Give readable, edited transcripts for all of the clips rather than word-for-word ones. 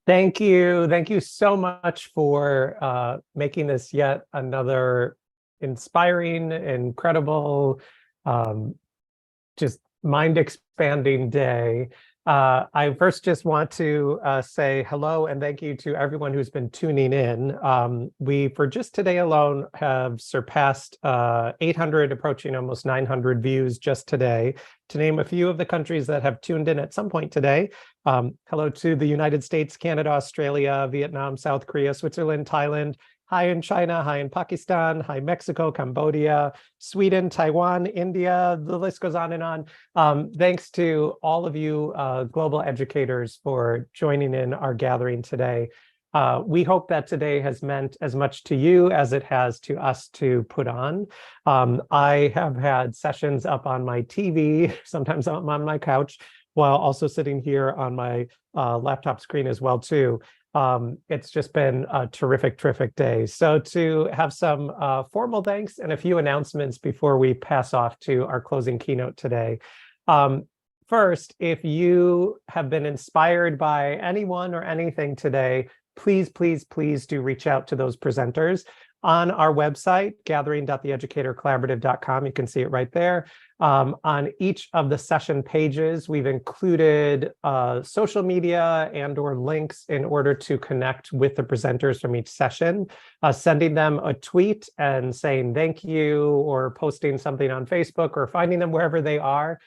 Thank you. Thank you so much for making this yet another inspiring, incredible, just mind-expanding day. I first just want to say hello and thank you to everyone who's been tuning in. We, for just today alone, have surpassed 800, approaching almost 900 views just today. To name a few of the countries that have tuned in at some point today, hello to the United States, Canada, Australia, Vietnam, South Korea, Switzerland, Thailand, hi in China, hi in Pakistan, hi Mexico, Cambodia, Sweden, Taiwan, India, the list goes on and on. Thanks to all of you global educators for joining in our gathering today. We hope that today has meant as much to you as it has to us to put on. I have had sessions up on my TV, sometimes I'm on my couch, while also sitting here on my laptop screen as well too. It's just been a terrific, terrific day. So to have some formal thanks and a few announcements before we pass off to our closing keynote today. First, if you have been inspired by anyone or anything today, please, please, please do reach out to those presenters. On our website, gathering.theeducatorcollaborative.com, you can see it right there. On each of the session pages, we've included social media and/or links in order to connect with the presenters from each session. Sending them a tweet and saying thank you, or posting something on Facebook, or finding them wherever they are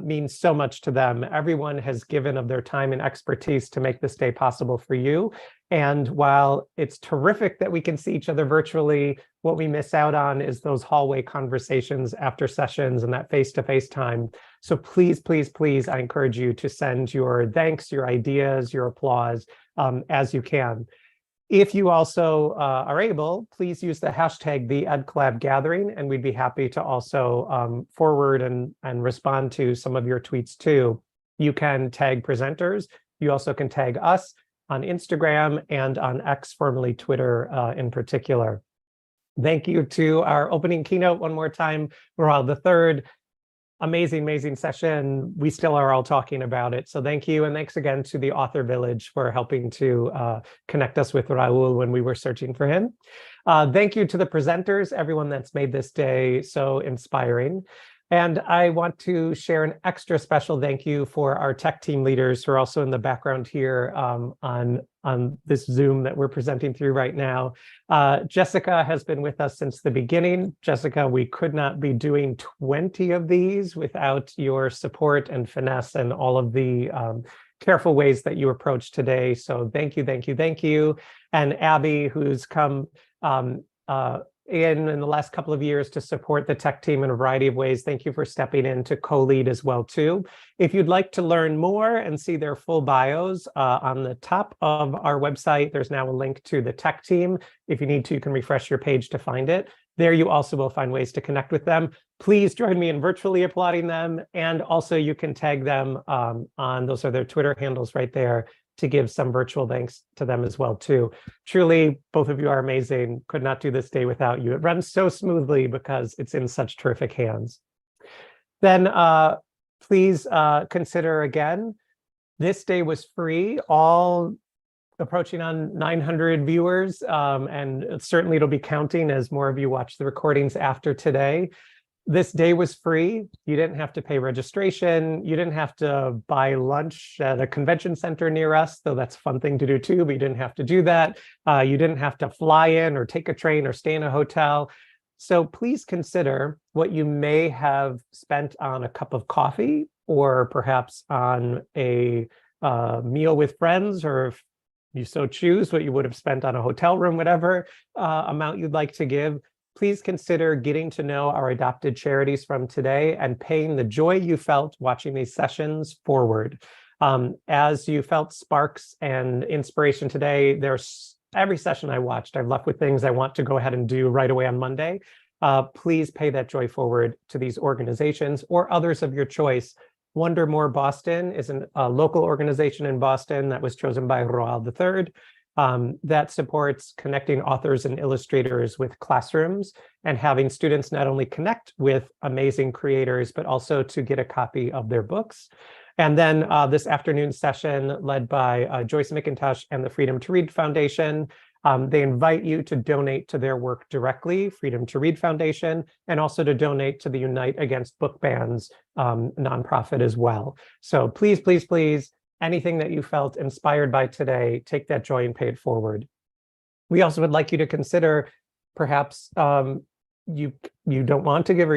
means so much to them. Everyone has given of their time and expertise to make this day possible for you. And while it's terrific that we can see each other virtually, what we miss out on is those hallway conversations after sessions and that face-to-face time. So please, please, please, I encourage you to send your thanks, your ideas, your applause as you can. If you also are able, please use the hashtag #TheEdCollabGathering, and we'd be happy to also forward and respond to some of your tweets too. You can tag presenters. You also can tag us on Instagram and on X, formerly Twitter in particular. Thank you to our opening keynote one more time, Mural III. Amazing, amazing session. We still are all talking about it. So thank you. And thanks again to the Author Village for helping to connect us with Raul when we were searching for him. Thank you to the presenters, everyone that's made this day so inspiring. And I want to share an extra special thank you for our tech team leaders who are also in the background here on this Zoom that we're presenting through right now. Jessica has been with us since the beginning. Jessica, we could not be doing 20 of these without your support and finesse and all of the careful ways that you approach today. So thank you, thank you, thank you. And Abby, who's come in the last couple of years to support the tech team in a variety of ways. Thank you for stepping in to co-lead as well too. If you'd like to learn more and see their full bios, on the top of our website, there's now a link to the tech team. If you need to, you can refresh your page to find it. There you also will find ways to connect with them. Please join me in virtually applauding them. And also you can tag them on, those are their Twitter handles right there, to give some virtual thanks to them as well too. Truly, both of you are amazing. Could not do this day without you. It runs so smoothly because it's in such terrific hands. Then please consider again, this day was free, all approaching on 900 viewers, and certainly it'll be counting as more of you watch the recordings after today. This day was free. You didn't have to pay registration. You didn't have to buy lunch at a convention center near us, though that's a fun thing to do too, but you didn't have to do that. You didn't have to fly in or take a train or stay in a hotel. So please consider what you may have spent on a cup of coffee, or perhaps on a meal with friends, or if you so choose, what you would have spent on a hotel room, whatever amount you'd like to give. Please consider getting to know our adopted charities from today and paying the joy you felt watching these sessions forward. As you felt sparks and inspiration today, every session I watched, I've left with things I want to go ahead and do right away on Monday. Please pay that joy forward to these organizations or others of your choice. Wonder More Boston is a local organization in Boston that was chosen by Roald III that supports connecting authors and illustrators with classrooms and having students not only connect with amazing creators, but also to get a copy of their books. And then this afternoon session led by Joyce McIntosh and the Freedom to Read Foundation. They invite you to donate to their work directly, Freedom to Read Foundation, and also to donate to the Unite Against Book Bans nonprofit as well. So please, please, please, anything that you felt inspired by today, take that joy and pay it forward. We also would like you to consider perhaps you don't want to give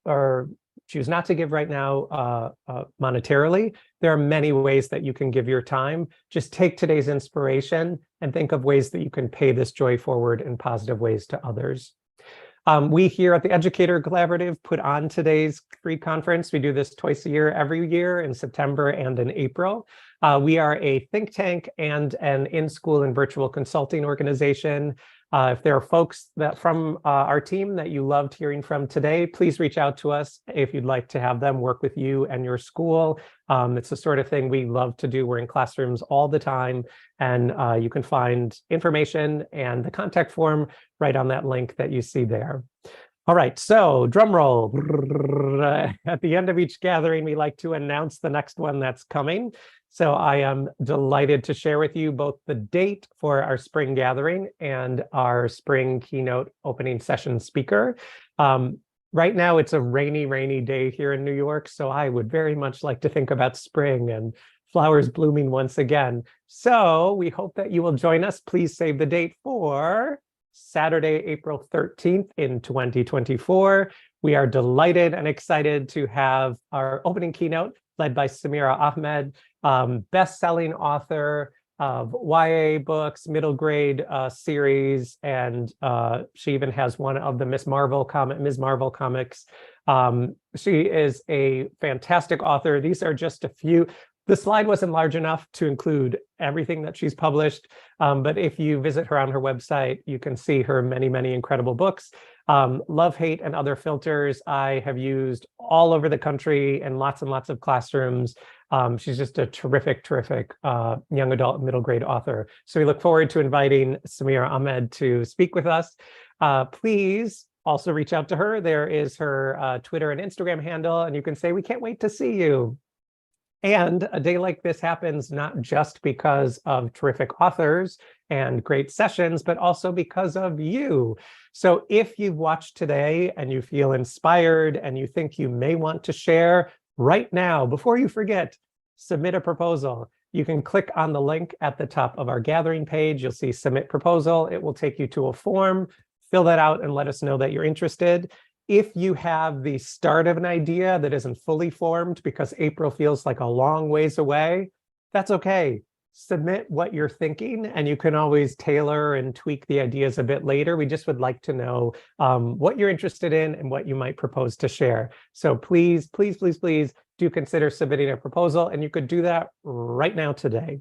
or choose not to give right now monetarily. There are many ways that you can give your time. Just take today's inspiration and think of ways that you can pay this joy forward in positive ways to others. We here at the Educator Collaborative put on today's free conference. We do this twice a year, every year in September and in April. We are a think tank and an in-school and virtual consulting organization. If there are folks that from our team that you loved hearing from today, please reach out to us if you'd like to have them work with you and your school. It's the sort of thing we love to do. We're in classrooms all the time, and you can find information and the contact form right on that link that you see there. All right, so drum roll. At the end of each gathering, we like to announce the next one that's coming. So I am delighted to share with you both the date for our spring gathering and our spring keynote opening session speaker. Right now, it's a rainy, rainy day here in New York, so I would very much like to think about spring and flowers blooming once again. So we hope that you will join us. Please save the date for Saturday, April 13th in 2024. We are delighted and excited to have our opening keynote led by Samira Ahmed, best-selling author of YA books, middle grade series, and she even has one of the Ms. Marvel comics. She is a fantastic author. These are just a few. The slide wasn't large enough to include everything that she's published, but if you visit her on her website, you can see her many, many incredible books. Love, Hate, and Other Filters I have used all over the country in lots and lots of classrooms. She's just a terrific, terrific young adult middle grade author. So we look forward to inviting Samira Ahmed to speak with us. Please also reach out to her. There is her Twitter and Instagram handle, and you can say, we can't wait to see you. And a day like this happens not just because of terrific authors and great sessions, but also because of you. So if you've watched today and you feel inspired and you think you may want to share right now, before you forget, submit a proposal. You can click on the link at the top of our gathering page. You'll see Submit Proposal. It will take you to a form. Fill that out and let us know that you're interested. If you have the start of an idea that isn't fully formed because April feels like a long ways away, that's okay. Submit what you're thinking, and you can always tailor and tweak the ideas a bit later. We just would like to know what you're interested in and what you might propose to share. So please, please, please, please do consider submitting a proposal, and you could do that right now today.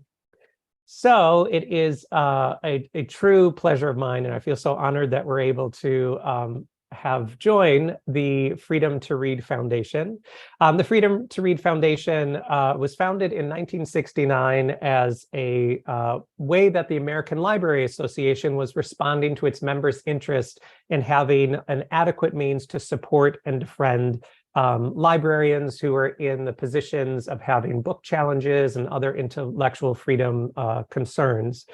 So it is a true pleasure of mine, and I feel so honored that we're able to have joined the Freedom to Read Foundation. The Freedom to Read Foundation was founded in 1969 as a way that the American Library Association was responding to its members' interest in having an adequate means to support and defend librarians who are in the positions of having book challenges and other intellectual freedom concerns.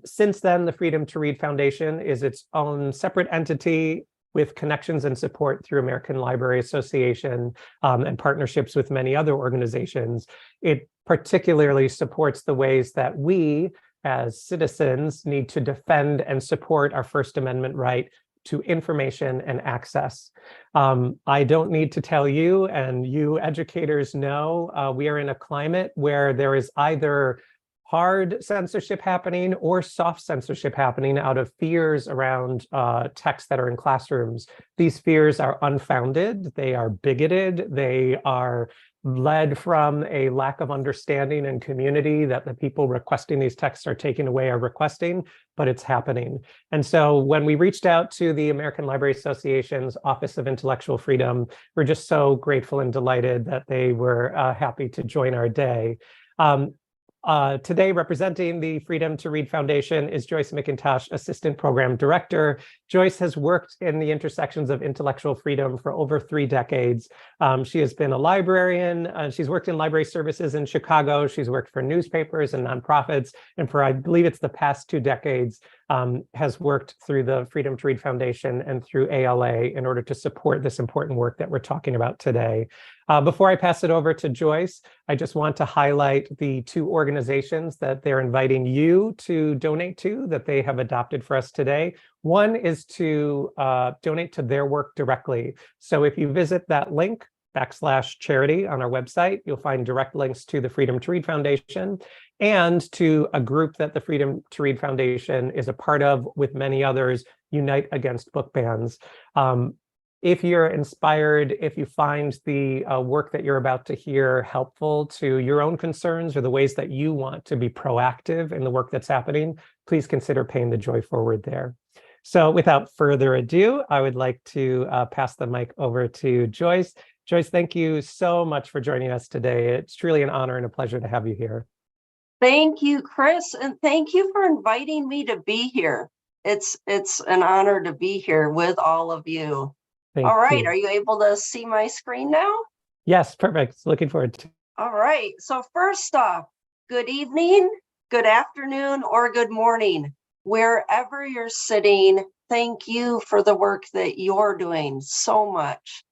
Since then, the Freedom to Read Foundation is its own separate entity with connections and support through American Library Association and partnerships with many other organizations. It particularly supports the ways that we, as citizens, need to defend and support our First Amendment right to information and access. I don't need to tell you, and you educators know, we are in a climate where there is either hard censorship happening or soft censorship happening out of fears around texts that are in classrooms. These fears are unfounded, they are bigoted, they are led from a lack of understanding and community that the people requesting these texts are taking away are requesting, but it's happening. And so when we reached out to the American Library Association's Office of Intellectual Freedom, we're just so grateful and delighted that they were happy to join our day. Today, representing the Freedom to Read Foundation is Joyce McIntosh, Assistant Program Director. Joyce has worked in the intersections of intellectual freedom for over 3 decades. She has been a librarian. She's worked in library services in Chicago. She's worked for newspapers and nonprofits. And for, I believe it's the past 2 decades, has worked through the Freedom to Read Foundation and through ALA in order to support this important work that we're talking about today. Before I pass it over to Joyce, I just want to highlight the 2 organizations that they're inviting you to donate to that they have adopted for us today. One is to donate to their work directly. So if you visit that link, /charity on our website, you'll find direct links to the Freedom to Read Foundation and to a group that the Freedom to Read Foundation is a part of with many others, Unite Against Book Bans. If you're inspired, if you find the work that you're about to hear helpful to your own concerns or the ways that you want to be proactive in the work that's happening, please consider paying the joy forward there. So without further ado, I would like to pass the mic over to Joyce. Joyce, thank you so much for joining us today. It's truly an honor and a pleasure to have you here. Thank you, Chris, and thank you for inviting me to be here. It's an honor to be here with all of you. All right, are you able to see my screen now? Yes, perfect. Looking forward to it. All right, so first off, good evening, good afternoon, or good morning. Wherever you're sitting, thank you for the work that you're doing so much.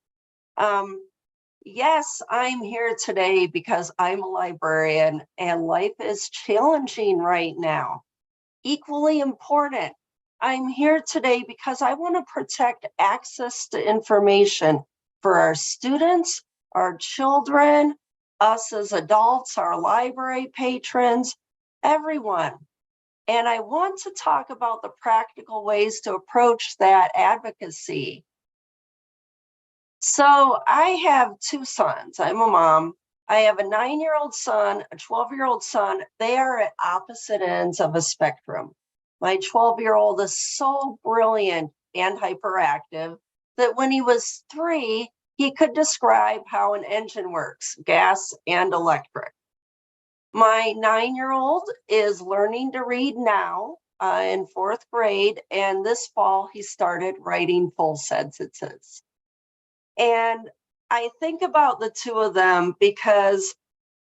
Yes, I'm here today because I'm a librarian and life is challenging right now. Equally important, I'm here today because I want to protect access to information for our students, our children, us as adults, our library patrons, everyone. And I want to talk about the practical ways to approach that advocacy. So I have 2 sons. I'm a mom. I have a 9-year-old son, a 12-year-old son. They are at opposite ends of a spectrum. My 12-year-old is so brilliant and hyperactive that when he was 3, he could describe how an engine works, gas and electric. My 9-year-old is learning to read now in 4th grade, and this fall he started writing full sentences. And I think about the 2 of them because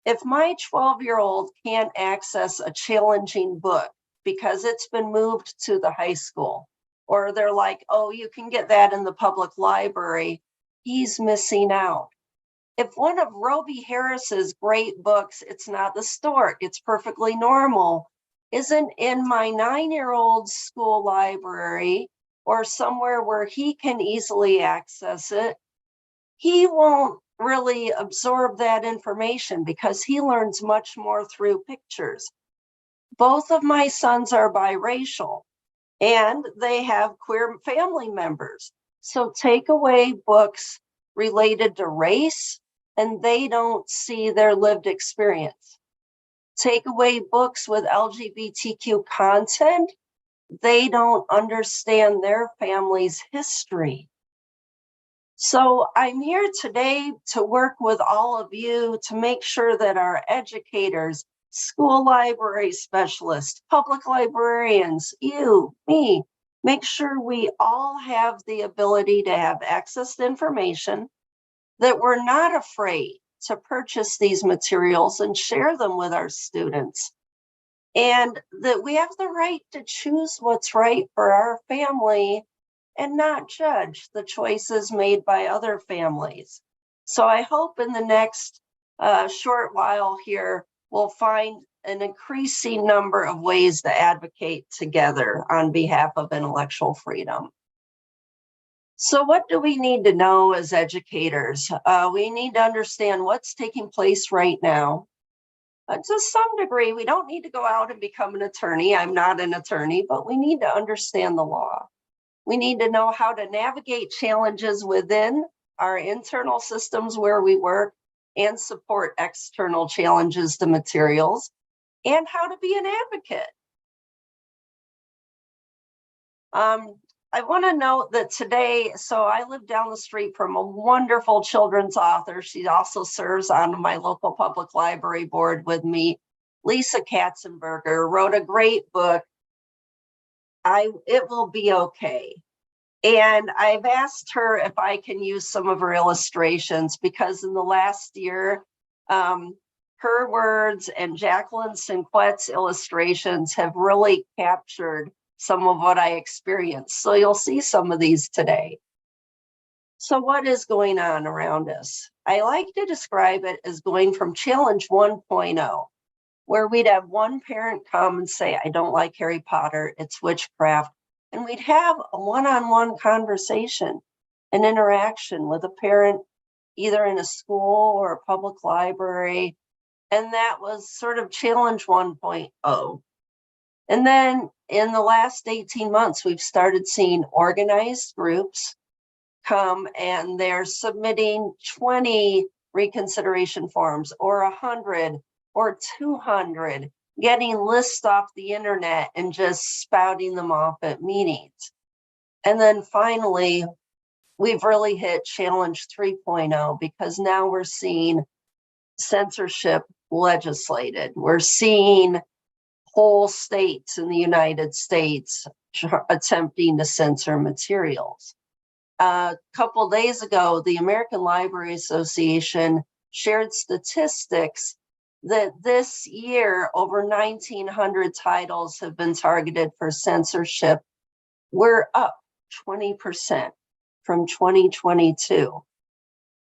if my 12-year-old can't access a challenging book because it's been moved to the high school, or they're like, oh, you can get that in the public library, he's missing out. If one of Roby Harris's great books, It's Not the Stork, It's Perfectly Normal, isn't in my 9-year-old's school library or somewhere where he can easily access it, he won't really absorb that information because he learns much more through pictures. Both of my sons are biracial and they have queer family members. So take away books related to race and they don't see their lived experience. Take away books with LGBTQ content they don't understand their family's history. So I'm here today to work with all of you to make sure that our educators, school library specialists, public librarians, you, me, make sure we all have the ability to have access to information, that we're not afraid to purchase these materials and share them with our students, and that we have the right to choose what's right for our family and not judge the choices made by other families. So I hope in the next short while here, we'll find an increasing number of ways to advocate together on behalf of intellectual freedom. So what do we need to know as educators? We need to understand what's taking place right now. To some degree, we don't need to go out and become an attorney. I'm not an attorney, but we need to understand the law. We need to know how to navigate challenges within our internal systems where we work and support external challenges to materials, and how to be an advocate. I want to note that today, so I live down the street from a wonderful children's author. She also serves on my local public library board with me. Lisa Katzenberger wrote a great book, It Will Be Okay. And I've asked her if I can use some of her illustrations, because in the last year, her words and Jacqueline Sinquet's illustrations have really captured some of what I experienced. So you'll see some of these today. So what is going on around us? I like to describe it as going from challenge 1.0, where we'd have one parent come and say, I don't like Harry Potter, it's witchcraft. And we'd have a one-on-one conversation, an interaction with a parent, either in a school or a public library. And that was sort of challenge 1.0. And then in the last 18 months, we've started seeing organized groups come, and they're submitting 20 reconsideration forms or 100 or 200, getting lists off the internet and just spouting them off at meetings. And then finally, we've really hit challenge 3.0, because now we're seeing censorship legislated. We're seeing whole states in the United States attempting to censor materials. A couple days ago, the American Library Association shared statistics that this year over 1,900 titles have been targeted for censorship. We're up 20% from 2022.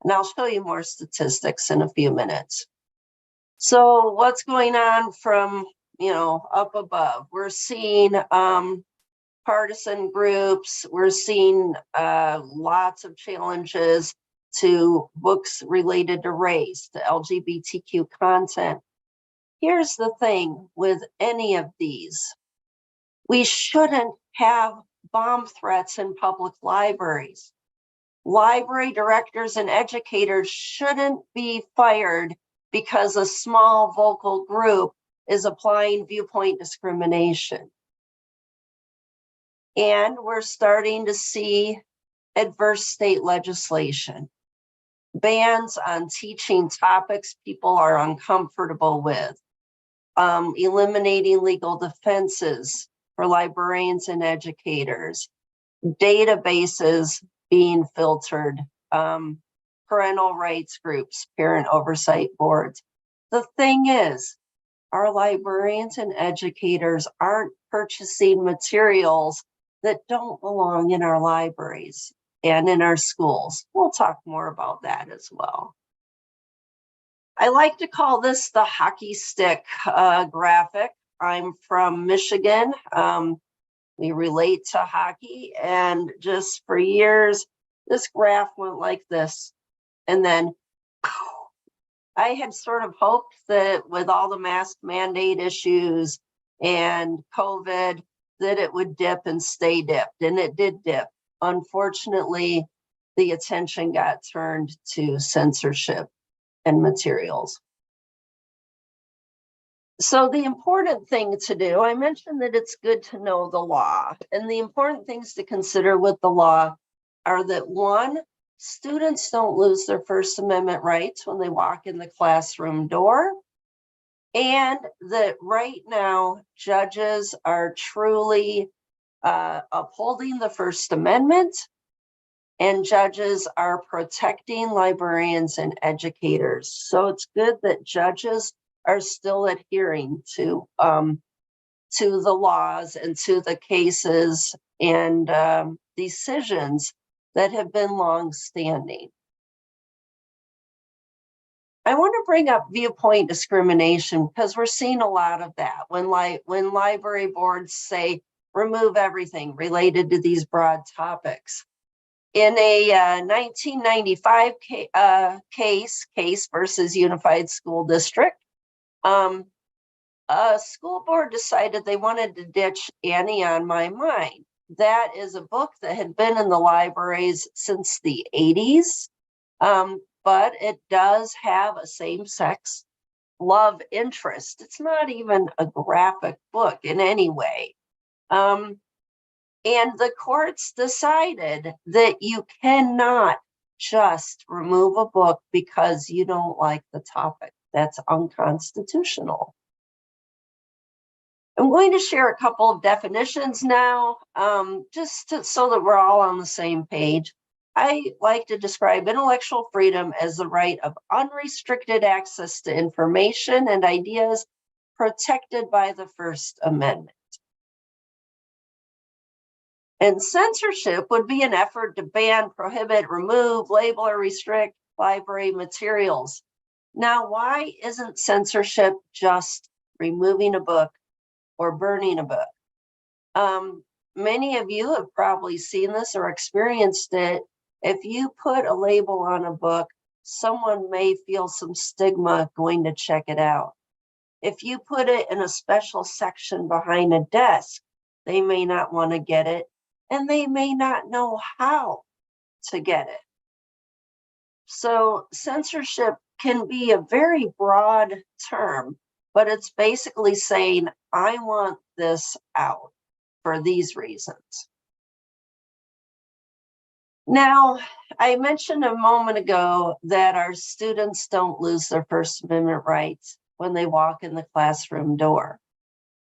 And I'll show you more statistics in a few minutes. So what's going on from, up above? We're seeing partisan groups. We're seeing lots of challenges to books related to race, to LGBTQ content. Here's the thing with any of these. We shouldn't have bomb threats in public libraries. Library directors and educators shouldn't be fired because a small vocal group is applying viewpoint discrimination. And we're starting to see adverse state legislation, bans on teaching topics people are uncomfortable with, eliminating legal defenses for librarians and educators, databases being filtered, parental rights groups, parent oversight boards. The thing is, our librarians and educators aren't purchasing materials that don't belong in our libraries and in our schools. We'll talk more about that as well. I like to call this the hockey stick graphic. I'm from Michigan. We relate to hockey, and just for years, this graph went like this. And then I had sort of hoped that with all the mask mandate issues and COVID, that it would dip and stay dipped, and it did dip. Unfortunately, the attention got turned to censorship and materials. So the important thing to do, I mentioned that it's good to know the law, and the important things to consider with the law are that, one, students don't lose their First Amendment rights when they walk in the classroom door, and that right now judges are truly upholding the First Amendment, and judges are protecting librarians and educators. So it's good that judges are still adhering to the laws and to the cases and decisions that have been long-standing. I want to bring up viewpoint discrimination because we're seeing a lot of that when library boards say remove everything related to these broad topics. In a 1995 case versus Unified School District, a school board decided they wanted to ditch Annie on My Mind. That is a book that had been in the libraries since the 80s, but it does have a same-sex love interest. It's not even a graphic book in any way. And the courts decided that you cannot just remove a book because you don't like the topic. That's unconstitutional. I'm going to share a couple of definitions now, so that we're all on the same page. I like to describe intellectual freedom as the right of unrestricted access to information and ideas protected by the First Amendment. And censorship would be an effort to ban, prohibit, remove, label, or restrict library materials. Now, why isn't censorship just removing a book or burning a book? Many of you have probably seen this or experienced it. If you put a label on a book, someone may feel some stigma going to check it out. If you put it in a special section behind a desk, they may not want to get it, and they may not know how to get it. So censorship can be a very broad term, but it's basically saying, I want this out for these reasons. Now, I mentioned a moment ago that our students don't lose their First Amendment rights when they walk in the classroom door.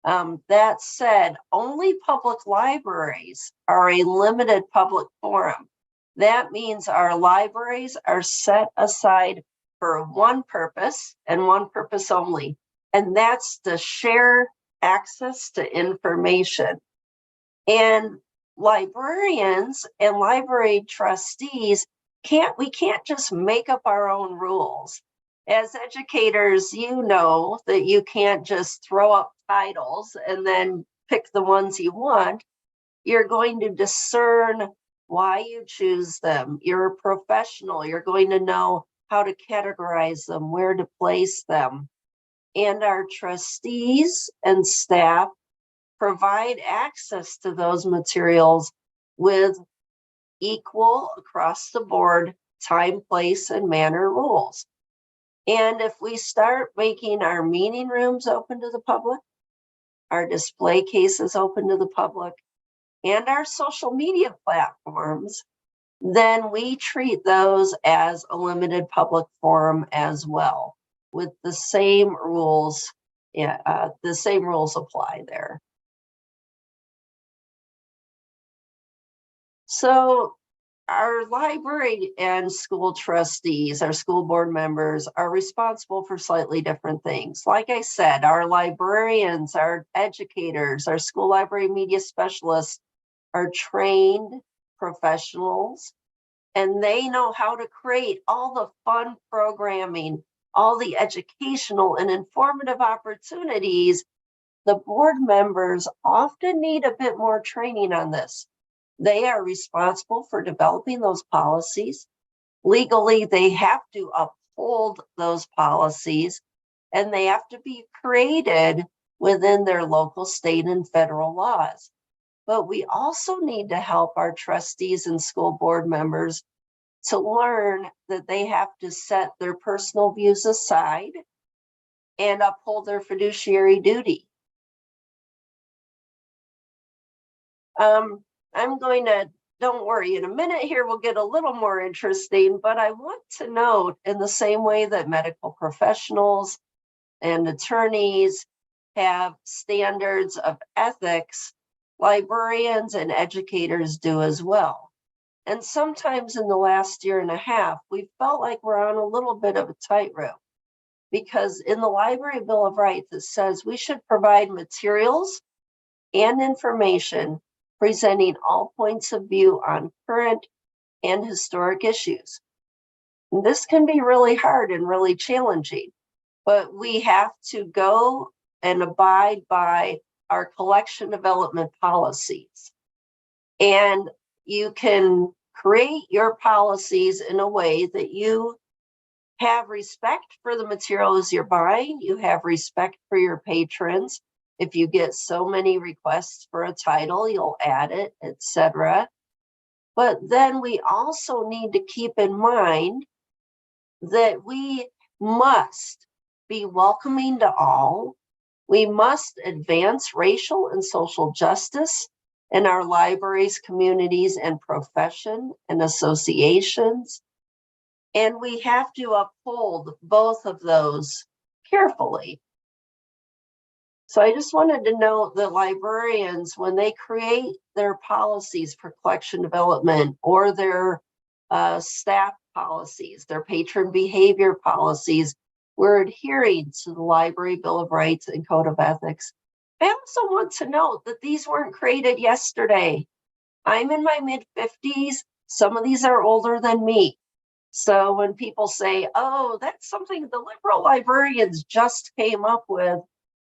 That said, only public libraries are a limited public forum. That means our libraries are set aside for one purpose and one purpose only, and that's to share access to information. And librarians and library trustees we can't just make up our own rules. As educators, you know that you can't just throw up titles and then pick the ones you want. You're going to discern why you choose them. You're a professional. You're going to know how to categorize them, where to place them. And our trustees and staff provide access to those materials with equal across the board time, place, and manner rules. And if we start making our meeting rooms open to the public, our display cases open to the public, and our social media platforms, then we treat those as a limited public forum as well, with the same rules. The same rules apply there. So our library and school trustees, our school board members, are responsible for slightly different things. Like I said, our librarians, our educators, our school library media specialists are trained professionals, and they know how to create all the fun programming, all the educational and informative opportunities. The board members often need a bit more training on this. They are responsible for developing those policies. Legally, they have to uphold those policies, and they have to be created within their local, state, and federal laws. But we also need to help our trustees and school board members to learn that they have to set their personal views aside and uphold their fiduciary duty. I'm going to, don't worry, in a minute here we'll get a little more interesting, but I want to note, in the same way that medical professionals and attorneys have standards of ethics, librarians and educators do as well. And sometimes in the last year and a half, we felt like we're on a little bit of a tightrope, because in the Library Bill of Rights, it says we should provide materials and information presenting all points of view on current and historic issues. And this can be really hard and really challenging, but we have to go and abide by our collection development policies. And you can create your policies in a way that you have respect for the materials you're buying, you have respect for your patrons. If you get so many requests for a title, you'll add it, etc. But then we also need to keep in mind that we must be welcoming to all. We must advance racial and social justice in our libraries, communities, and profession and associations. And we have to uphold both of those carefully. So I just wanted to note that librarians, when they create their policies for collection development or their staff policies, their patron behavior policies, we're adhering to the Library Bill of Rights and Code of Ethics. I also want to note that these weren't created yesterday. I'm in my mid-50s. Some of these are older than me. So when people say, oh, that's something the liberal librarians just came up with,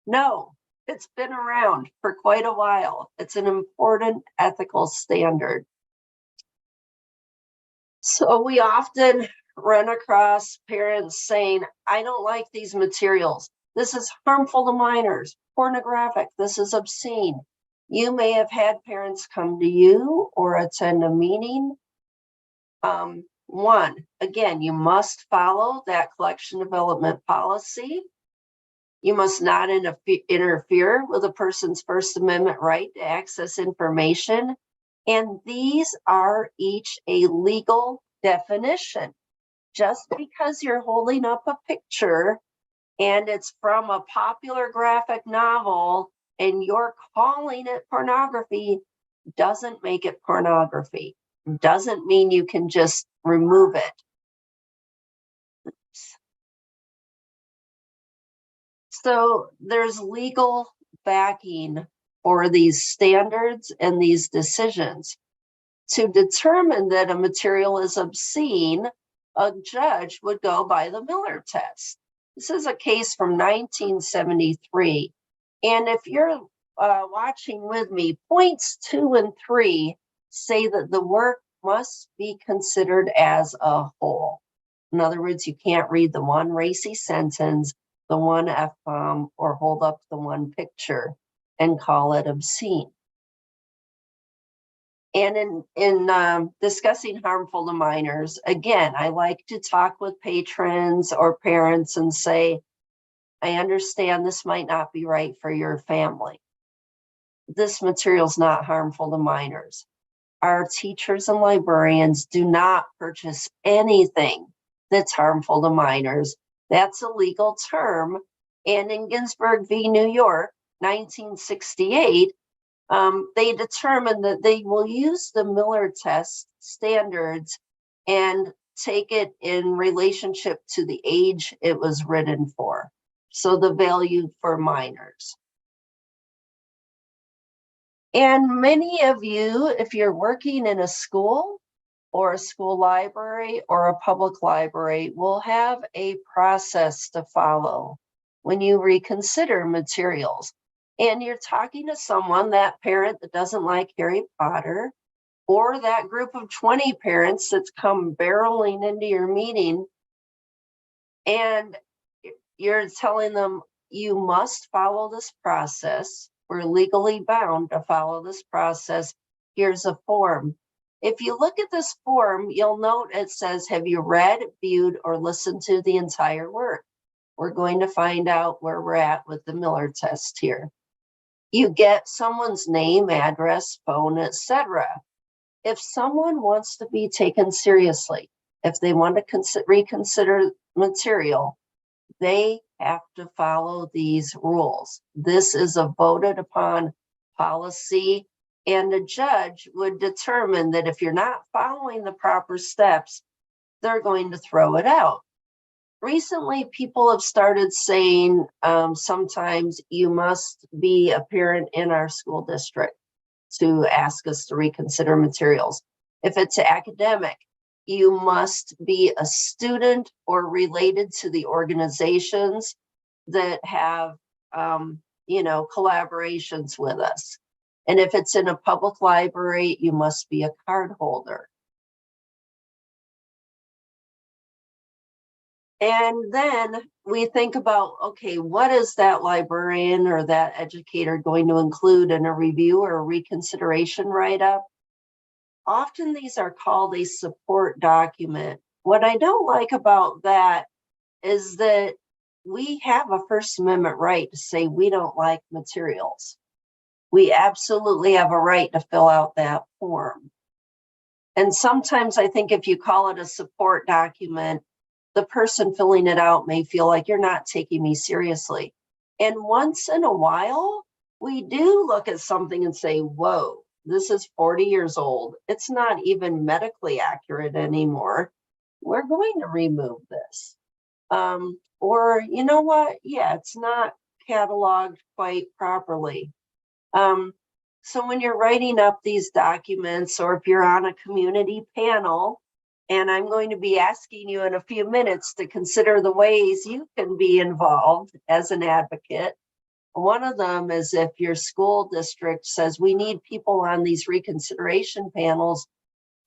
no, it's been around for quite a while. It's an important ethical standard. So we often run across parents saying, I don't like these materials. This is harmful to minors, pornographic, this is obscene. You may have had parents come to you or attend a meeting. One, again, you must follow that collection development policy. You must not interfere with a person's First Amendment right to access information. And these are each a legal definition. Just because you're holding up a picture and it's from a popular graphic novel and you're calling it pornography doesn't make it pornography. Doesn't mean you can just remove it. So there's legal backing for these standards and these decisions. To determine that a material is obscene, a judge would go by the Miller test. This is a case from 1973. And if you're watching with me, points 2 and 3 say that the work must be considered as a whole. In other words, you can't read the one racy sentence, the one F-bomb, or hold up the one picture and call it obscene. And in discussing harmful to minors, again, I like to talk with patrons or parents and say, I understand this might not be right for your family. This material is not harmful to minors. Our teachers and librarians do not purchase anything that's harmful to minors. That's a legal term. And in Ginsburg v. New York, 1968, they determined that they will use the Miller test standards and take it in relationship to the age it was written for. So the value for minors. And many of you, if you're working in a school or a school library or a public library, will have a process to follow when you reconsider materials. And you're talking to someone, that parent that doesn't like Harry Potter, or that group of 20 parents that's come barreling into your meeting, and you're telling them, you must follow this process. We're legally bound to follow this process. Here's a form. If you look at this form, you'll note it says, have you read, viewed, or listened to the entire work? We're going to find out where we're at with the Miller test here. You get someone's name, address, phone, etc. If someone wants to be taken seriously, if they want to reconsider material, they have to follow these rules. This is a voted upon policy, and a judge would determine that if you're not following the proper steps, they're going to throw it out. Recently, people have started saying sometimes you must be a parent in our school district to ask us to reconsider materials. If it's academic, you must be a student or related to the organizations that have, collaborations with us. And if it's in a public library, you must be a card holder. And then we think about, okay, what is that librarian or that educator going to include in a review or a reconsideration write-up? Often these are called a support document. What I don't like about that is that we have a First Amendment right to say we don't like materials. We absolutely have a right to fill out that form. And sometimes I think if you call it a support document, the person filling it out may feel like you're not taking me seriously. And once in a while, we do look at something and say, whoa, this is 40 years old. It's not even medically accurate anymore. We're going to remove this. Or you know what? Yeah, it's not cataloged quite properly. So when you're writing up these documents, or if you're on a community panel, and I'm going to be asking you in a few minutes to consider the ways you can be involved as an advocate. One of them is if your school district says we need people on these reconsideration panels,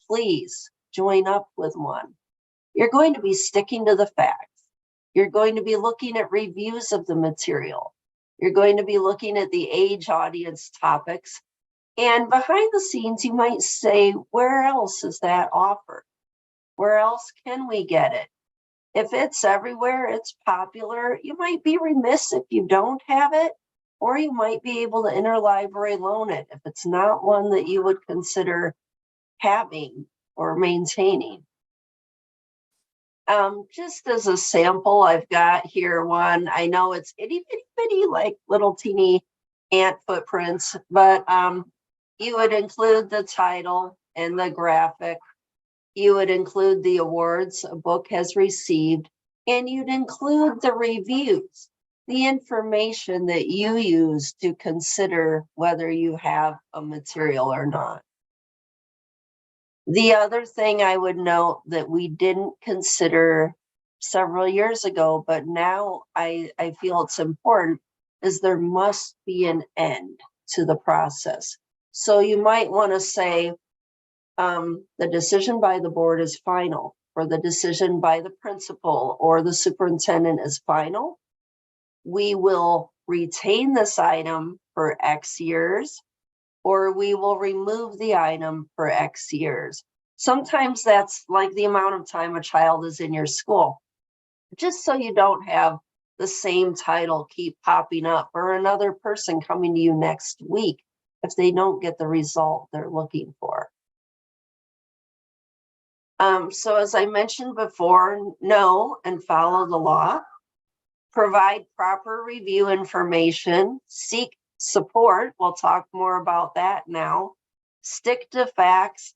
please join up with one. You're going to be sticking to the facts. You're going to be looking at reviews of the material. You're going to be looking at the age audience topics. And behind the scenes, you might say, where else is that offered? Where else can we get it? If it's everywhere, it's popular, you might be remiss if you don't have it, or you might be able to interlibrary loan it if it's not one that you would consider having or maintaining. Just as a sample, I've got here one. I know it's itty bitty bitty, like little teeny ant footprints, but you would include the title and the graphic. You would include the awards a book has received, and you'd include the reviews, the information that you use to consider whether you have a material or not. The other thing I would note that we didn't consider several years ago, but now I feel it's important, is there must be an end to the process. So you might want to say, the decision by the board is final, or the decision by the principal or the superintendent is final. We will retain this item for X years, or we will remove the item for X years. Sometimes that's like the amount of time a child is in your school, just so you don't have the same title keep popping up, or another person coming to you next week if they don't get the result they're looking for. So as I mentioned before, know and follow the law, provide proper review information, seek support. We'll talk more about that now. Stick to facts.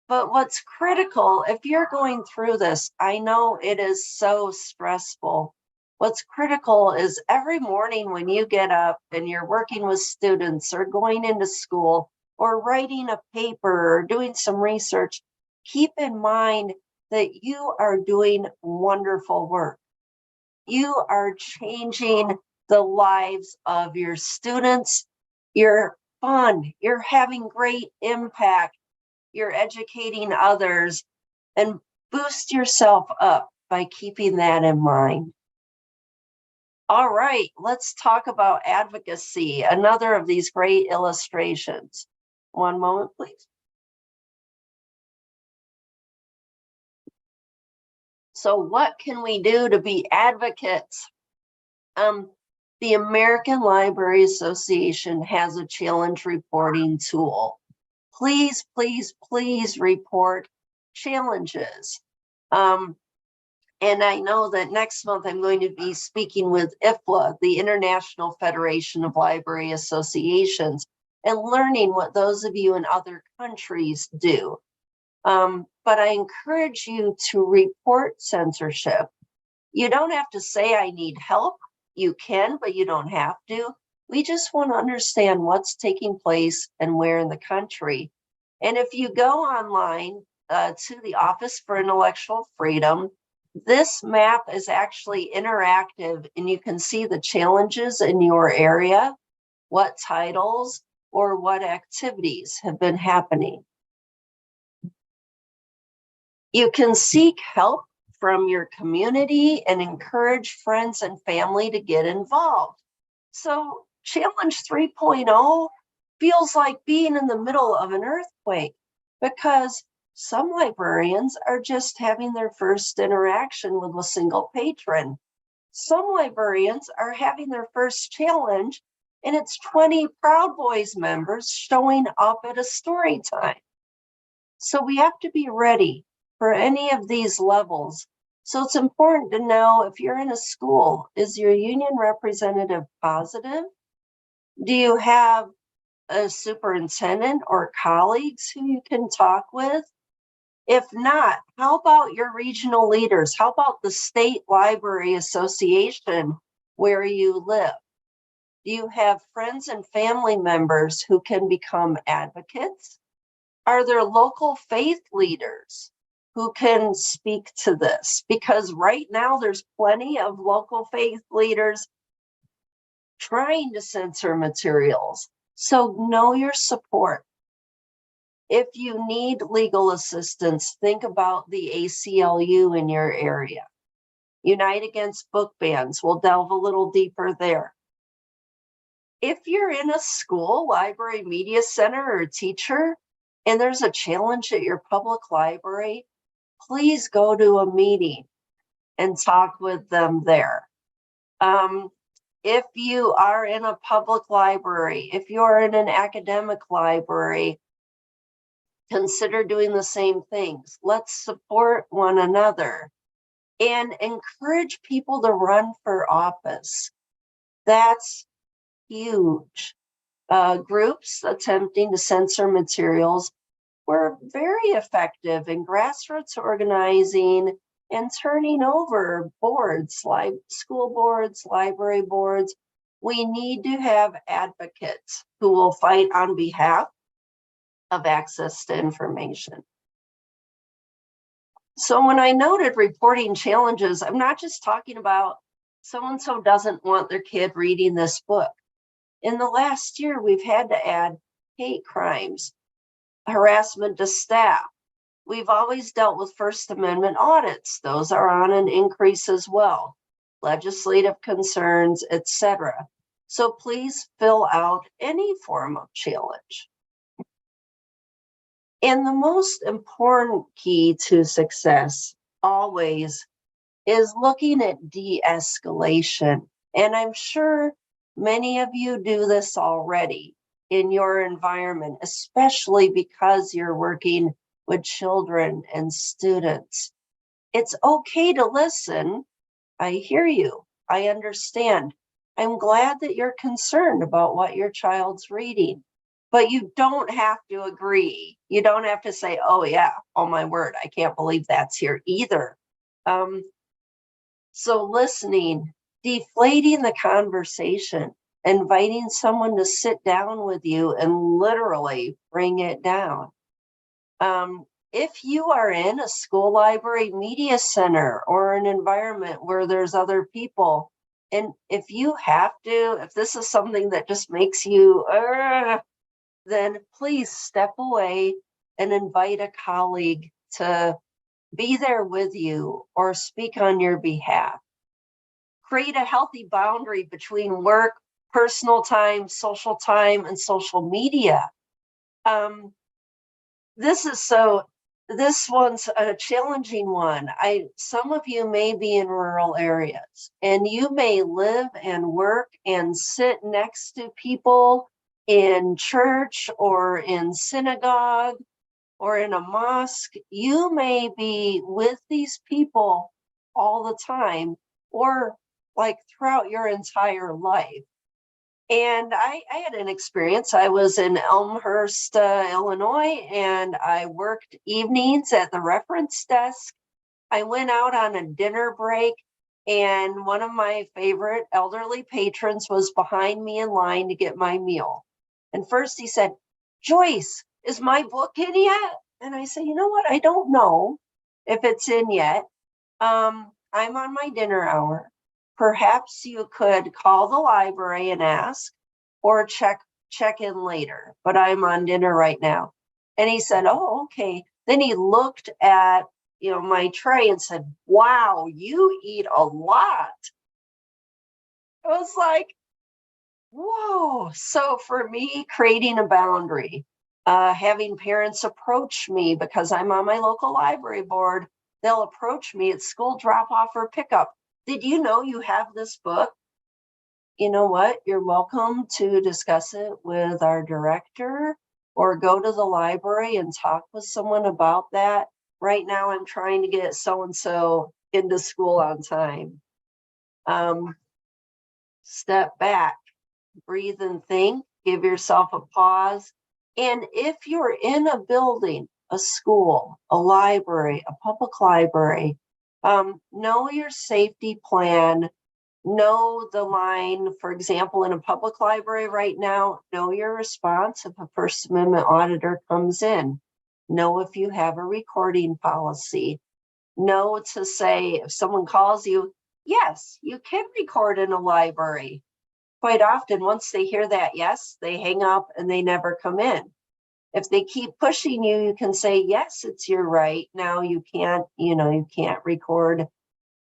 But what's critical, if you're going through this, I know it is so stressful. What's critical is every morning when you get up and you're working with students or going into school or writing a paper or doing some research, keep in mind that you are doing wonderful work. You are changing the lives of your students. You're fun. You're having great impact. You're educating others, and boost yourself up by keeping that in mind. All right, let's talk about advocacy, another of these great illustrations. One moment, please. So what can we do to be advocates? The American Library Association has a challenge reporting tool. Please, please, please report challenges. And I know that next month I'm going to be speaking with IFLA, the International Federation of Library Associations, and learning what those of you in other countries do. But I encourage you to report censorship. You don't have to say, I need help. You can, but you don't have to. We just want to understand what's taking place and where in the country. And if you go online to the Office for Intellectual Freedom, this map is actually interactive, and you can see the challenges in your area, what titles or what activities have been happening. You can seek help from your community and encourage friends and family to get involved. So Challenge 3.0 feels like being in the middle of an earthquake, because some librarians are just having their first interaction with a single patron. Some librarians are having their first challenge, and it's 20 Proud Boys members showing up at a story time. So we have to be ready for any of these levels. So it's important to know, if you're in a school, is your union representative positive? Do you have a superintendent or colleagues who you can talk with? If not, how about your regional leaders? How about the State Library Association where you live? Do you have friends and family members who can become advocates? Are there local faith leaders who can speak to this? Because right now there's plenty of local faith leaders trying to censor materials. So know your support. If you need legal assistance, think about the ACLU in your area. Unite Against Book Bans. We'll delve a little deeper there. If you're in a school, library, media center, or teacher, and there's a challenge at your public library, please go to a meeting and talk with them there. If you are in a public library, if you're in an academic library, consider doing the same things. Let's support one another and encourage people to run for office. That's huge. Groups attempting to censor materials were very effective in grassroots organizing and turning over boards, like school boards, library boards. We need to have advocates who will fight on behalf of access to information. So when I noted reporting challenges, I'm not just talking about so-and-so doesn't want their kid reading this book. In the last year, we've had to add hate crimes, harassment to staff. We've always dealt with First Amendment audits. Those are on an increase as well. Legislative concerns, etc. So please fill out any form of challenge. And the most important key to success always is looking at de-escalation. And I'm sure many of you do this already in your environment, especially because you're working with children and students. It's okay to listen. I hear you. I understand. I'm glad that you're concerned about what your child's reading, but you don't have to agree. You don't have to say, oh yeah, oh my word, I can't believe that's here either. So listening, deflating the conversation, inviting someone to sit down with you and literally bring it down. If you are in a school library, media center, or an environment where there's other people, and if you have to, if this is something that just makes you, then please step away and invite a colleague to be there with you or speak on your behalf. Create a healthy boundary between work, personal time, and social media. This This one's a challenging one. Some of you may be in rural areas, and you may live and work and sit next to people in church or in synagogue or in a mosque. You may be with these people all the time, or like throughout your entire life. And I had an experience. I was in Elmhurst, Illinois, and I worked evenings at the reference desk. I went out on a dinner break, and one of my favorite elderly patrons was behind me in line to get my meal. And first he said, "Joyce, is my book in yet?" And I said, "You know what? I don't know if it's in yet. I'm on my dinner hour. Perhaps you could call the library and ask, or check in later, but I'm on dinner right now." And he said, "Oh, okay." Then he looked at, my tray and said, "Wow, you eat a lot." I was like, whoa. So for me, creating a boundary, having parents approach me because I'm on my local library board, they'll approach me at school drop off or pickup. "Did you know you have this book? You know what? You're welcome to discuss it with our director or go to the library and talk with someone about that. Right now, I'm trying to get so-and-so into school on time." Step back, breathe and think, give yourself a pause. And if you're in a building, a school, a library, a public library, know your safety plan. Know the line. For example, in a public library right now, know your response if a First Amendment auditor comes in. Know if you have a recording policy. Know to say, if someone calls you, yes, you can record in a library. Quite often, once they hear that yes, they hang up and they never come in. If they keep pushing you, you can say, yes, it's your right. Now you can't record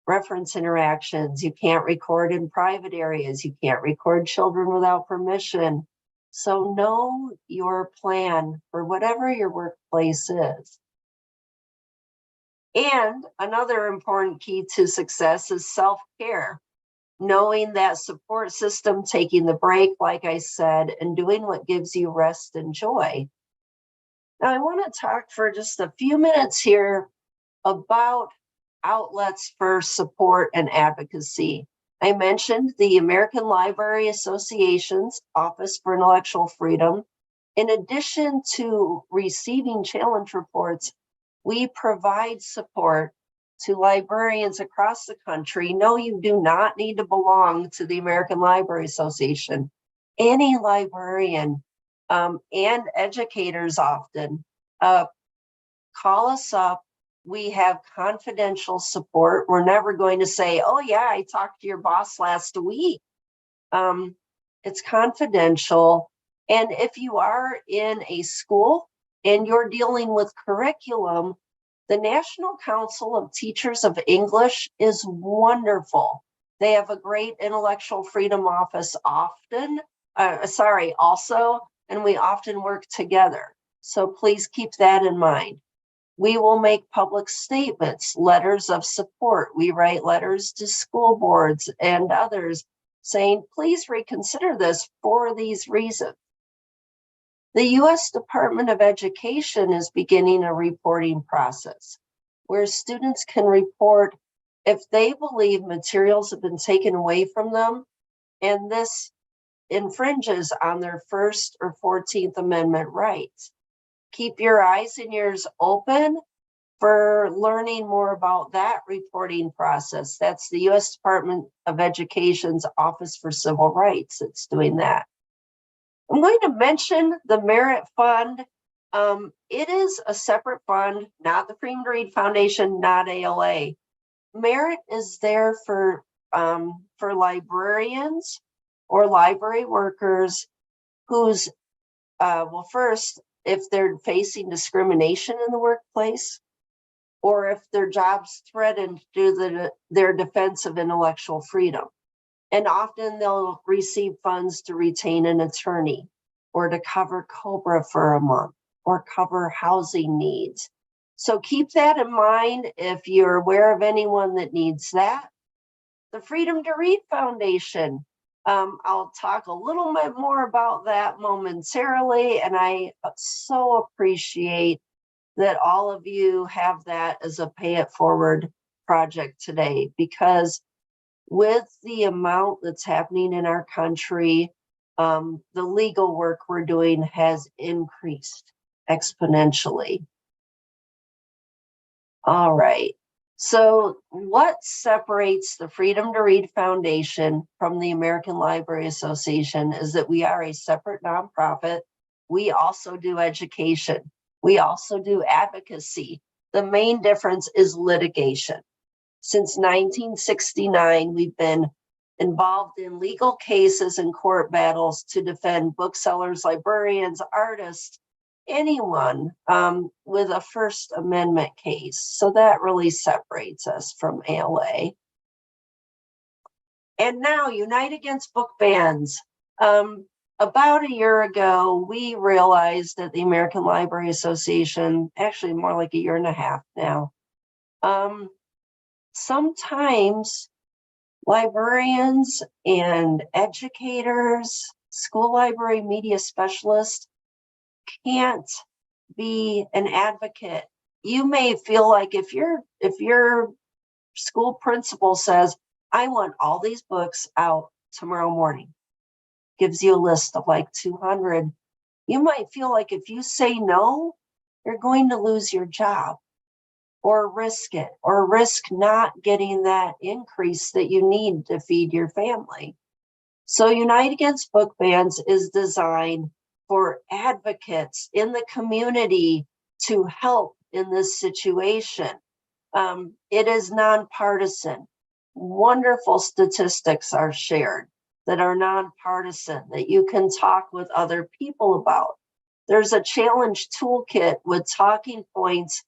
reference interactions. You can't record in private areas. You can't record children without permission. So know your plan for whatever your workplace is. And another important key to success is self-care. Knowing that support system, taking the break, like I said, and doing what gives you rest and joy. Now, I want to talk for just a few minutes here about outlets for support and advocacy. I mentioned the American Library Association's Office for Intellectual Freedom. In addition to receiving challenge reports, we provide support to librarians across the country. No, you do not need to belong to the American Library Association. Any librarian and educators often call us up. We have confidential support. We're never going to say, "Oh yeah, I talked to your boss last week." It's confidential. And if you are in a school and you're dealing with curriculum, the National Council of Teachers of English is wonderful. They have a great intellectual freedom office also, and we often work together. So please keep that in mind. We will make public statements, letters of support. We write letters to school boards and others saying, please reconsider this for these reasons. The U.S. Department of Education is beginning a reporting process where students can report if they believe materials have been taken away from them, and this infringes on their First or 14th Amendment rights. Keep your eyes and ears open for learning more about that reporting process. That's the U.S. Department of Education's Office for Civil Rights that's doing that. I'm going to mention the Merit Fund. It is a separate fund, not the Freedom to Read Foundation, not ALA. Merit is there for librarians or library workers whose, first, if they're facing discrimination in the workplace, or if their job's threatened due to their defense of intellectual freedom. And often they'll receive funds to retain an attorney or to cover COBRA for a month or cover housing needs. So keep that in mind if you're aware of anyone that needs that. The Freedom to Read Foundation. I'll talk a little bit more about that momentarily, and I so appreciate that all of you have that as a pay it forward project today, because with the amount that's happening in our country, the legal work we're doing has increased exponentially. All right. So what separates the Freedom to Read Foundation from the American Library Association is that we are a separate nonprofit. We also do education. We also do advocacy. The main difference is litigation. Since 1969, we've been involved in legal cases and court battles to defend booksellers, librarians, artists, anyone with a First Amendment case. So that really separates us from ALA. And now, Unite Against Book Bans. About a year ago, we realized that the American Library Association, actually more like a year and a half now, sometimes librarians and educators, school library media specialists can't be an advocate. You may feel like if your school principal says, I want all these books out tomorrow morning, gives you a list of like 200, you might feel like if you say no, you're going to lose your job or risk it, or risk not getting that increase that you need to feed your family. So Unite Against Book Bans is designed for advocates in the community to help in this situation. It is nonpartisan. Wonderful statistics are shared that are nonpartisan, that you can talk with other people about. There's a challenge toolkit with talking points,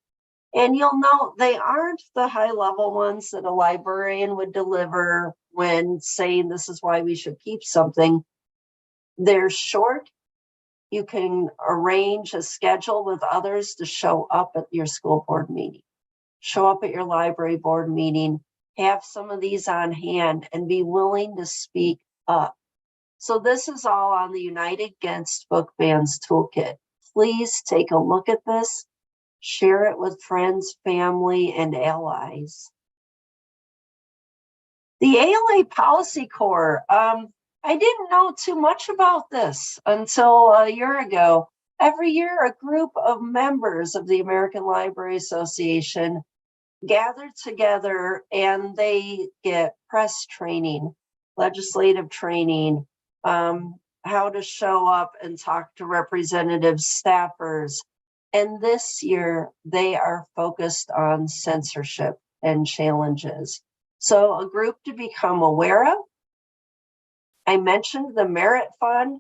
and you'll note they aren't the high-level ones that a librarian would deliver when saying this is why we should keep something. They're short. You can arrange a schedule with others to show up at your school board meeting, show up at your library board meeting, have some of these on hand, and be willing to speak up. So this is all on the Unite Against Book Bans Toolkit. Please take a look at this, share it with friends, family, and allies. The ALA Policy Core. I didn't know too much about this until a year ago. Every year, a group of members of the American Library Association gather together and they get press training, legislative training, how to show up and talk to representatives, staffers. And this year, they are focused on censorship and challenges. So a group to become aware of. I mentioned the Merit Fund.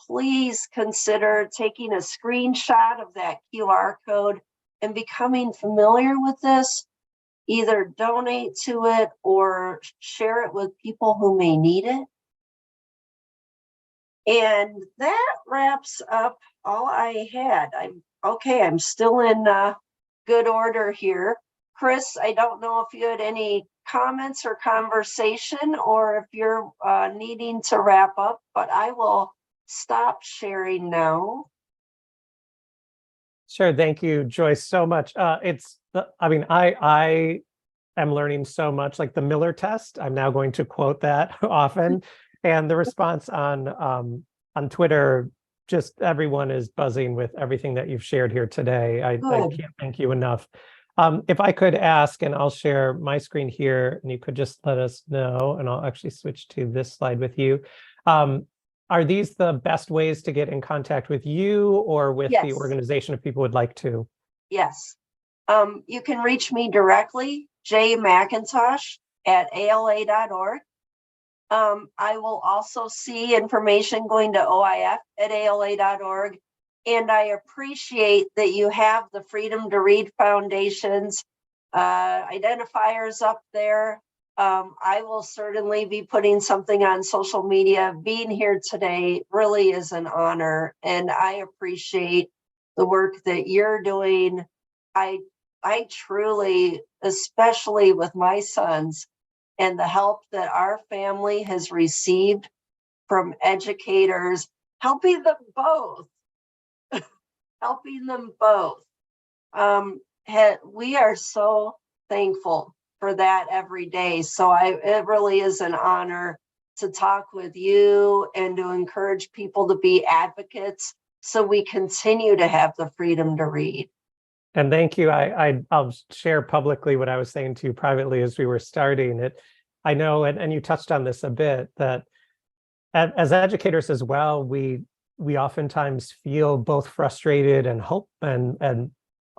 Please consider taking a screenshot of that QR code and becoming familiar with this. Either donate to it or share it with people who may need it. And that wraps up all I had. I'm still in good order here. Chris, I don't know if you had any comments or conversation, or if you're needing to wrap up, but I will stop sharing now. Sure. Thank you, Joyce, so much. I am learning so much, like the Miller test. I'm now going to quote that often. And the response on Twitter, just everyone is buzzing with everything that you've shared here today. I can't thank you enough. If I could ask, and I'll share my screen here, and you could just let us know, and I'll actually switch to this slide with you. Are these the best ways to get in contact with you or with the organization if people would like to? Yes. You can reach me directly, jmcintosh@ala.org. I will also see information going to oif@ala.org. And I appreciate that you have the Freedom to Read Foundation's identifiers up there. I will certainly be putting something on social media. Being here today really is an honor, and I appreciate the work that you're doing. I I truly, especially with my sons and the help that our family has received from educators, helping them both, helping them both. We are so thankful for that every day. So it really is an honor to talk with you and to encourage people to be advocates so we continue to have the freedom to read. And thank you. I'll share publicly what I was saying to you privately as we were starting it. I know, and you touched on this a bit, that as educators as well, we oftentimes feel both frustrated and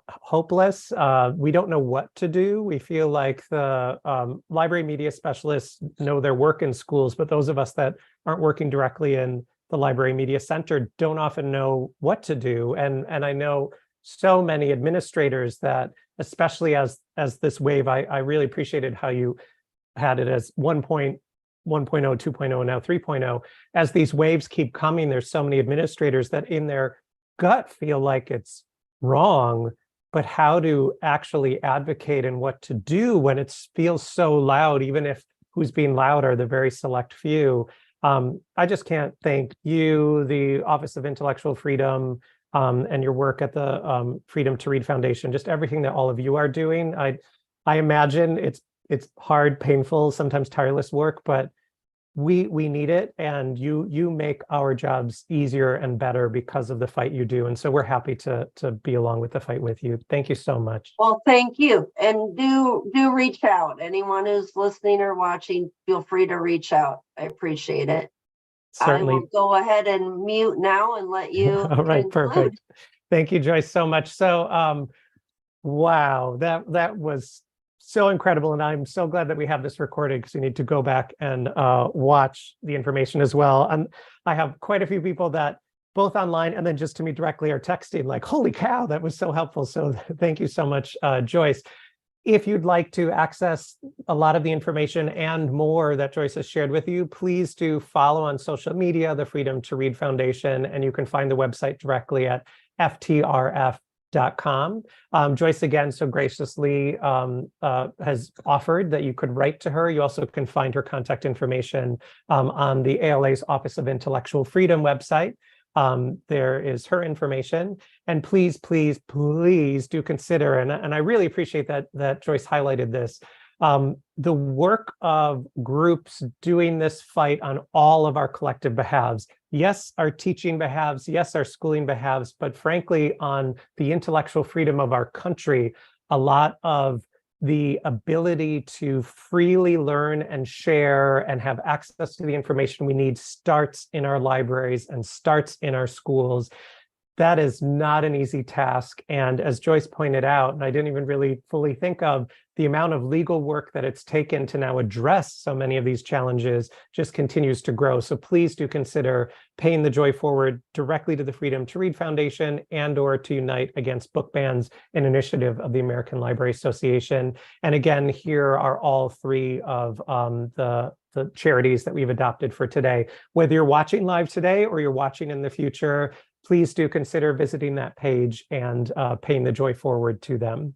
hopeless. We don't know what to do. We feel like the library media specialists know their work in schools, but those of us that aren't working directly in the library media center don't often know what to do. And I know so many administrators that, especially as this wave, I really appreciated how you had it as 1.0, 2.0, and now 3.0. As these waves keep coming, there's so many administrators that in their gut feel like it's wrong, but how to actually advocate and what to do when it feels so loud, even if who's being loud are the very select few. I just can't thank you, the Office of Intellectual Freedom, and your work at the Freedom to Read Foundation, just everything that all of you are doing. I imagine it's hard, painful, sometimes tireless work, but we need it, and you make our jobs easier and better because of the fight you do. And so we're happy to be along with the fight with you. Thank you so much. Well, thank you. And do reach out. Anyone who's listening or watching, feel free to reach out. I appreciate it. Certainly. I will go ahead and mute now and let you All right, conclude. perfect. Thank you, Joyce, so much. So wow, that was so incredible. And I'm so glad that we have this recorded, because we need to go back and watch the information as well. And I have quite a few people that both online and then just to me directly are texting like, holy cow, that was so helpful. So thank you so much, Joyce. If you'd like to access a lot of the information and more that Joyce has shared with you, please do follow on social media, the Freedom to Read Foundation, and you can find the website directly at ftrf.com. Joyce, again, so graciously has offered that you could write to her. You also can find her contact information on the ALA's Office of Intellectual Freedom website. There is her information, and please do consider, and I really appreciate that Joyce highlighted this, the work of groups doing this fight on all of our collective behalves. Yes, our teaching behalves, yes, our schooling behalves, but frankly, on the intellectual freedom of our country, a lot of the ability to freely learn and share and have access to the information we need starts in our libraries and starts in our schools. That is not an easy task. And as Joyce pointed out, and I didn't even really fully think of, the amount of legal work that it's taken to now address so many of these challenges just continues to grow. So please do consider paying the joy forward directly to the Freedom to Read Foundation and/or to Unite Against Book Bans, an initiative of the American Library Association. And again, here are all three of the charities that we've adopted for today. Whether you're watching live today or you're watching in the future, please do consider visiting that page and paying the joy forward to them.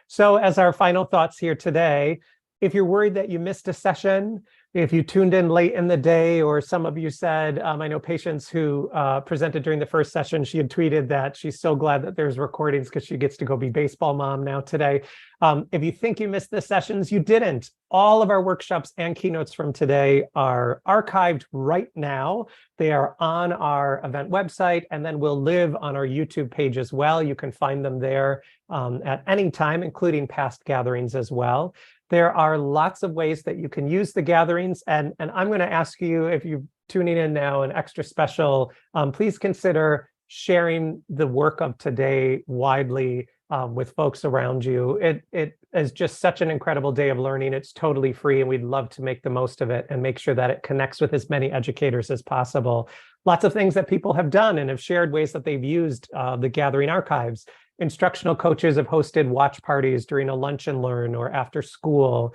So as our final thoughts here today, if you're worried that you missed a session, if you tuned in late in the day, or some of you said, I know Patience who presented during the first session, she had tweeted that she's so glad that there's recordings because she gets to go be baseball mom now today. If you think you missed the sessions, you didn't. All of our workshops and keynotes from today are archived right now. They are on our event website, and then will live on our YouTube page as well. You can find them there at any time, including past gatherings as well. There are lots of ways that you can use the gatherings, and I'm going to ask you, if you're tuning in now, an extra special, please consider sharing the work of today widely with folks around you. It is just such an incredible day of learning. It's totally free, and we'd love to make the most of it and make sure that it connects with as many educators as possible. Lots of things that people have done and have shared ways that they've used the gathering archives. Instructional coaches have hosted watch parties during a lunch and learn or after school.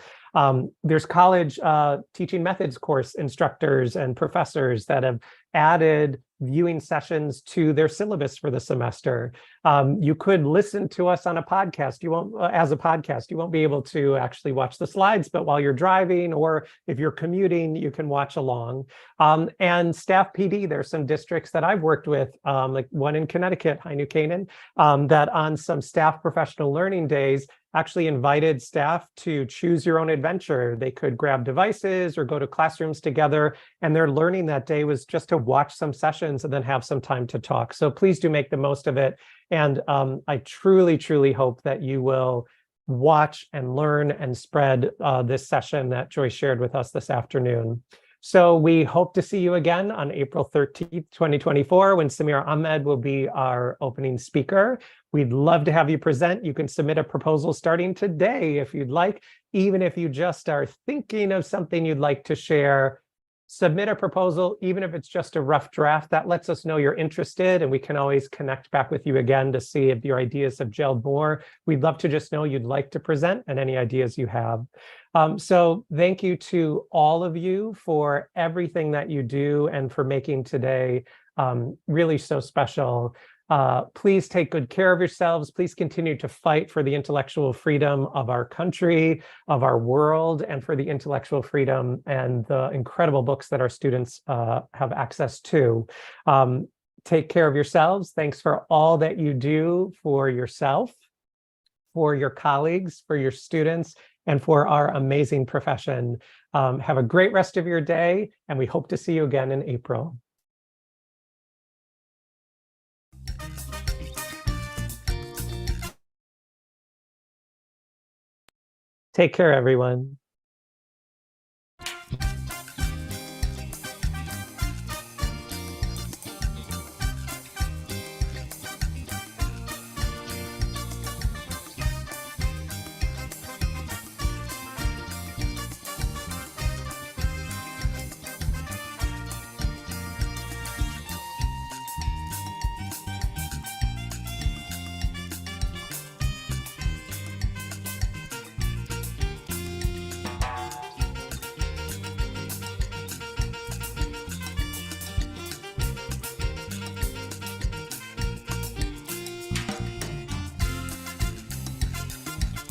There's college teaching methods course instructors and professors that have added viewing sessions to their syllabus for the semester. You could listen to us on a podcast. You won't, as a podcast, you won't be able to actually watch the slides, but while you're driving or if you're commuting, you can watch along. And staff PD, there's some districts that I've worked with, like one in Connecticut, High New Canaan, that on some staff professional learning days, actually invited staff to choose your own adventure. They could grab devices or go to classrooms together, and their learning that day was just to watch some sessions and then have some time to talk. So please do make the most of it. And I truly, truly hope that you will watch and learn and spread this session that Joyce shared with us this afternoon. So we hope to see you again on April 13th, 2024, when Samira Ahmed will be our opening speaker. We'd love to have you present. You can submit a proposal starting today if you'd like. Even if you just are thinking of something you'd like to share, submit a proposal, even if it's just a rough draft. That lets us know you're interested, and we can always connect back with you again to see if your ideas have gelled more. We'd love to just know you'd like to present and any ideas you have. So thank you to all of you for everything that you do and for making today really so special. Please take good care of yourselves. Please continue to fight for the intellectual freedom of our country, of our world, and for the intellectual freedom and the incredible books that our students have access to. Take care of yourselves. Thanks for all that you do for yourself, for your colleagues, for your students, and for our amazing profession. Have a great rest of your day, and we hope to see you again in April. Take care, everyone.